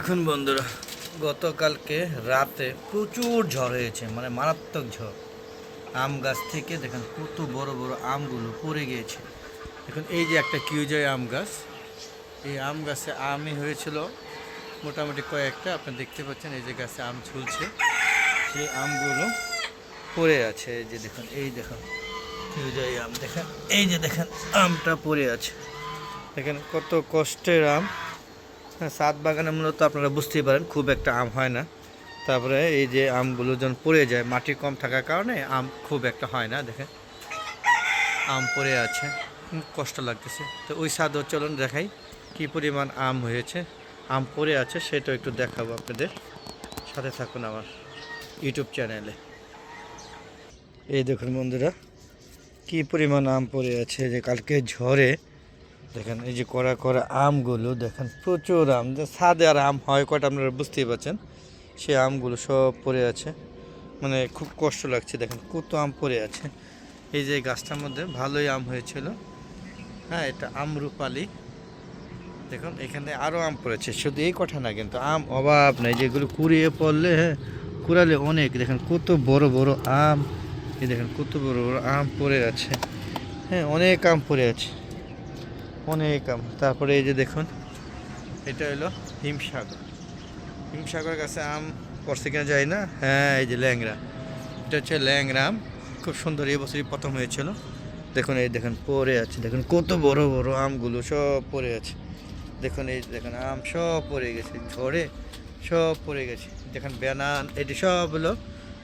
দেখুন বন্ধুরা, গতকালকে রাতে প্রচুর ঝড় হয়েছে, মানে মারাত্মক ঝড়। আম গাছ থেকে দেখেন কত বড় বড় আমগুলো পড়ে গিয়েছে। দেখুন এই যে একটা কিউজয় আম গাছ, এই আম গাছে আমই হয়েছিল মোটামুটি কয়েকটা। আপনি দেখতে পাচ্ছেন এই যে গাছে আম ঝুলছে, সেই আমগুলো পড়ে আছে। এই যে দেখুন, এই দেখুন কিউজয় আম, দেখেন এই যে দেখেন আমটা পড়ে আছে। দেখেন কত কষ্টের আম। হ্যাঁ, ছাদ বাগানে মূলত আপনারা বুঝতেই পারেন খুব একটা আম হয় না। তারপরে এই যে আমগুলো যখন পড়ে যায়, মাটি কম থাকার কারণে আম খুব একটা হয় না। দেখেন আম পড়ে আছে, কষ্ট লাগতেছে। তো ওই ছাদও চলুন দেখাই কি পরিমাণ আম হয়েছে, আম পড়ে আছে, সেটাও একটু দেখাবো আপনাদের। সাথে থাকুন আমার ইউটিউব চ্যানেলে। এই দেখুন বন্ধুরা, কি পরিমাণ আম পড়ে আছে। যে কালকে ঝড়ে দেখেন এই যে কড়া কড়া আমগুলো, দেখেন প্রচুর আম। যে ছাদে আর আম হয় কয়টা আপনারা বুঝতেই পারছেন। সে আমগুলো সব পড়ে আছে, মানে খুব কষ্ট লাগছে। দেখেন কত আম পড়ে আছে। এই যে গাছটার মধ্যে ভালোই আম হয়েছিল। হ্যাঁ, এটা আমরুপালি। দেখুন এখানে আরও আম পড়েছে, শুধু এই কথা না, কিন্তু আম অভাব নাই। যেগুলো কুড়িয়ে পড়লে, হ্যাঁ কুড়ালে অনেক। দেখেন কত বড় বড় আম, এই দেখেন কত বড় বড় আম পড়ে আছে। হ্যাঁ, অনেক আম পড়ে আছে, অনেক আম। তারপরে এই যে দেখুন, এটা হলো হিমসাগর। হিমসাগর গাছে আম পড়ছে কিনা যায় না। হ্যাঁ, এই যে ল্যাংড়া, এটা হচ্ছে ল্যাংড়া আম, খুব সুন্দর। এই বছরই প্রথম হয়েছিল। দেখুন এই দেখুন পড়ে আছে, দেখুন কত বড় বড় আমগুলো সব পড়ে আছে। দেখুন এই দেখুন আম সব পড়ে গেছে, ঝড়ে সব পড়ে গেছে। দেখুন ব্যানান, এটি সব হলো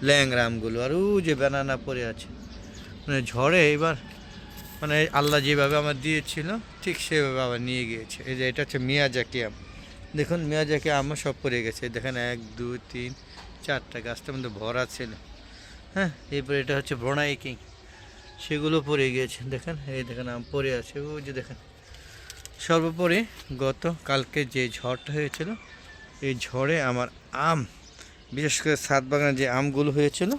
ল্যাংড়া আমগুলো। আর ও যে ব্যানানা পড়ে আছে, মানে ঝড়ে এবার, মানে আল্লাহ যেভাবে আমার দিয়েছিল ঠিক সেভাবে আবার নিয়ে গিয়েছে। এই যে এটা হচ্ছে মিয়াজাকি আম। দেখুন মিয়াজাকি আমও সব পড়ে গেছে। দেখেন 1 2 3 4টা গাছটার মধ্যে ভরা ছিল। হ্যাঁ, এরপরে এটা হচ্ছে ব্রোনাই কিং, সেগুলো পড়ে গিয়েছে। দেখেন এই দেখেন আম পড়ে আছে, ওই যে দেখেন। সর্বোপরি কালকে যে ঝড়টা হয়েছিল, এই ঝড়ে আমার আম, বিশেষ করে ছাদ বাগানে যে আমগুলো হয়েছিল,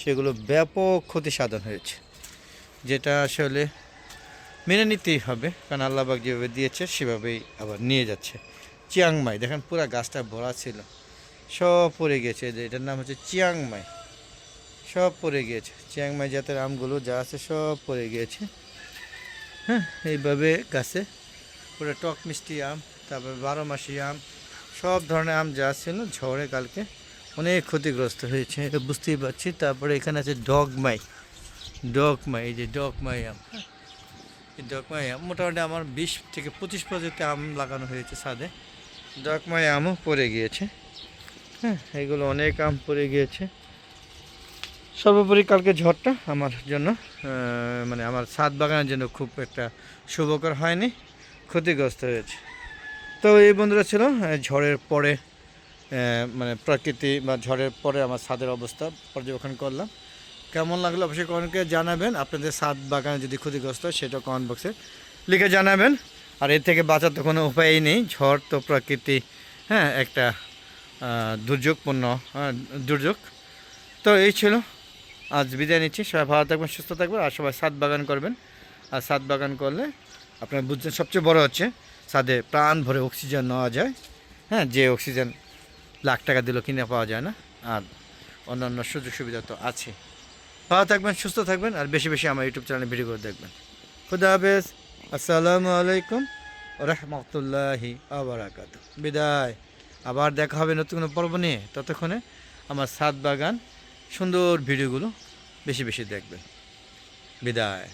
সেগুলো ব্যাপক ক্ষতি সাধন হয়েছে। যেটা আসলে মেনে নিতেই হবে, কারণ আল্লাহবাক যেভাবে দিয়েছে সেভাবেই আবার নিয়ে যাচ্ছে। চিয়াংমাই দেখেন পুরা গাছটা ভরা ছিল, সব পড়ে গেছে। যে এটার নাম হচ্ছে চিয়াংমাই, সব পড়ে গিয়েছে। চিয়াংমাই জাতের আমগুলো যা আছে সব পড়ে গিয়েছে। হ্যাঁ, এইভাবে গাছে পুরো টক মিষ্টি আম, তারপরে 12 মাসি আম, সব ধরনের আম যা ছিল ঝড়ে কালকে অনেক ক্ষতিগ্রস্ত হয়েছে, এটা বুঝতেই পারছি। তারপরে এখানে আছে ডগমাই, ডগমাই, এই যে ডগমাই আম। এই ডগমাই আম মোটামুটি আমার 20 থেকে 25 প্রজাতি আম লাগানো হয়েছে ছাদে। ডগমাই আমও পড়ে গিয়েছে। হ্যাঁ, এগুলো অনেক আম পড়ে গিয়েছে। সর্বোপরি কালকে ঝড়টা আমার জন্য, মানে আমার ছাদ বাগানের জন্য খুব একটা শুভকর হয়নি, ক্ষতিগ্রস্ত হয়েছে। তো এই বন্ধুরা ছিল ঝড়ের পরে, মানে প্রকৃতি বা ঝড়ের পরে আমার ছাদের অবস্থা পর্যবেক্ষণ করলাম। কেমন লাগলো অবশ্যই কমেন্টে জানাবেন। আপনাদের ছাদ বাগানে যদি ক্ষতিগ্রস্ত হয় সেটা কমেন্ট বক্সে লিখে জানাবেন। আর এর থেকে বাঁচার তো কোনো উপায়ই নেই, ঝড় তো প্রকৃতি, হ্যাঁ একটা দুর্যোগপূর্ণ দুর্যোগ। তো এই ছিল, আজ বিদায় নিচ্ছি। সবাই ভালো থাকবেন, সুস্থ থাকবেন, আর সবাই ছাদ বাগান করবেন। আর ছাদ বাগান করলে আপনারা বুঝছেন, সবচেয়ে বড় হচ্ছে ছাদে প্রাণ ভরে অক্সিজেন নেওয়া যায়। হ্যাঁ, যে অক্সিজেন লাখ টাকা দিলেও কিনে পাওয়া যায় না। আর অন্যান্য সুযোগ সুবিধা তো আছে। ভালো থাকবেন, সুস্থ থাকবেন, আর বেশি বেশি আমার ইউটিউব চ্যানেলে ভিডিও করে দেখবেন। খুদা হাফেজ, আসসালামু আলাইকুম রহমতুল্লাহি আবরাকাত। বিদায়। আবার দেখা হবে নতুন কোনো পর্ব নিয়ে। ততক্ষণে আমার ছাদ বাগান সুন্দর ভিডিওগুলো বেশি বেশি দেখবেন। বিদায়।